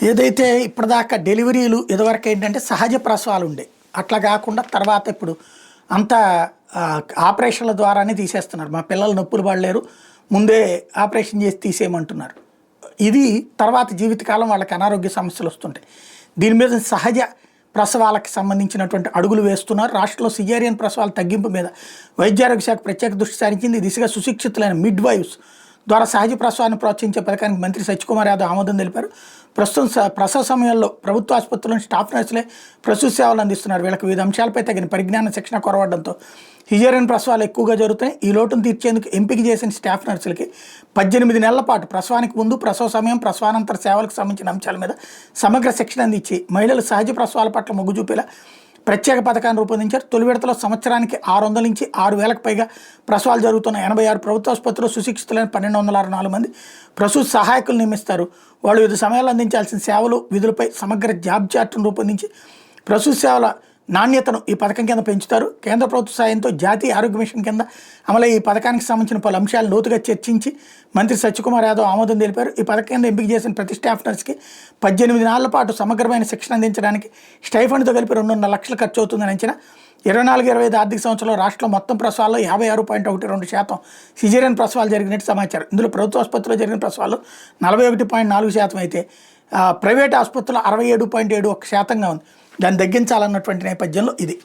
ఏదైతే ఇప్పటిదాకా డెలివరీలు ఇదివరకు ఏంటంటే సహజ ప్రసవాలు ఉండే అట్లా కాకుండా తర్వాత ఇప్పుడు అంతా ఆపరేషన్ల ద్వారానే తీసేస్తున్నారు. మా పిల్లలు నొప్పులు పడలేరు, ముందే ఆపరేషన్ చేసి తీసేయమంటున్నారు. ఇది తర్వాత జీవితకాలం వాళ్ళకి అనారోగ్య సమస్యలు వస్తుంటాయి. దీని మీద సహజ ప్రసవాలకు సంబంధించినటువంటి అడుగులు వేస్తున్నారు. రాష్ట్రంలో సిజేరియన్ ప్రసవాల తగ్గింపు మీద వైద్యారోగ్య శాఖ ప్రత్యేక దృష్టి సారించింది. ఈ దిశగా సుశిక్షితులైన మిడ్ వైఫ్స్ ద్వారా సహజ ప్రసవాన్ని ప్రోత్సహించే పథకానికి మంత్రి సత్యకుమార్ యాదవ్ ఆమోదం తెలిపారు. ప్రస్తుతం ప్రసవ సమయంలో ప్రభుత్వ ఆసుపత్రుల్లోని స్టాఫ్ నర్సులే ప్రసూతి సేవలు అందిస్తున్నారు. వీళ్ళకి వివిధ అంశాలపై తగిన పరిజ్ఞాన శిక్షణ కొరవడంతో సిజేరియన్ ప్రసవాలు ఎక్కువగా జరుగుతాయి. ఈ లోటును తీర్చేందుకు ఎంపిక చేసిన స్టాఫ్ నర్సులకి 18 నెలల పాటు ప్రసవానికి ముందు, ప్రసవ సమయం, ప్రసవానంతర సేవలకు సంబంధించిన అంశాల మీద సమగ్ర శిక్షణ అందించి మహిళలు సహజ ప్రసవాల పట్ల మొగ్గు చూపేలా ప్రత్యేక పథకాన్ని రూపొందించారు. తొలి విడతలో సంవత్సరానికి 600 నుంచి 6,000కు పైగా ప్రసవాలు జరుగుతున్న 86 ప్రభుత్వ ఆసుపత్రులు సుశిక్షితులైన 1,264 మంది ప్రసూతి సహాయకులు నియమిస్తారు. వాళ్ళు వివిధ సమయాల్లో అందించాల్సిన సేవలు, విధులపై సమగ్ర జాబ్ చార్ట్ను రూపొందించి ప్రసూతి సేవల నాణ్యతను ఈ పథకం కింద పెంచుతారు. కేంద్ర ప్రభుత్వ సాయంతో జాతీయ ఆరోగ్య మిషన్ కింద అమలయ్యే ఈ పథకానికి సంబంధించిన పలు అంశాలు లోతుగా చర్చించి మంత్రి సత్యకుమార్ యాదవ్ ఆమోదం తెలిపారు. ఈ పథకం కింద ఎంపిక చేసిన ప్రతి స్టాఫ్ నర్స్కి 18 నెలల పాటు సమగ్రమైన శిక్షణ అందించడానికి స్టైఫండ్తో కలిపి 2.5 లక్షలు ఖర్చు అవుతుందని అంచనా. 24-25 ఆర్థిక సంవత్సరంలో రాష్ట్రంలో మొత్తం ప్రసవాల్లో 56.12% సిజేరియన్ ప్రసవాలు జరిగినట్టు సమాచారం. ఇందులో ప్రభుత్వ ఆసుపత్రిలో జరిగిన ప్రసవాలు 41.4% అయితే ప్రైవేట్ ఆసుపత్రులు 67.71%గా ఉంది. దాన్ని తగ్గించాలన్నటువంటి నేపథ్యంలో ఇది.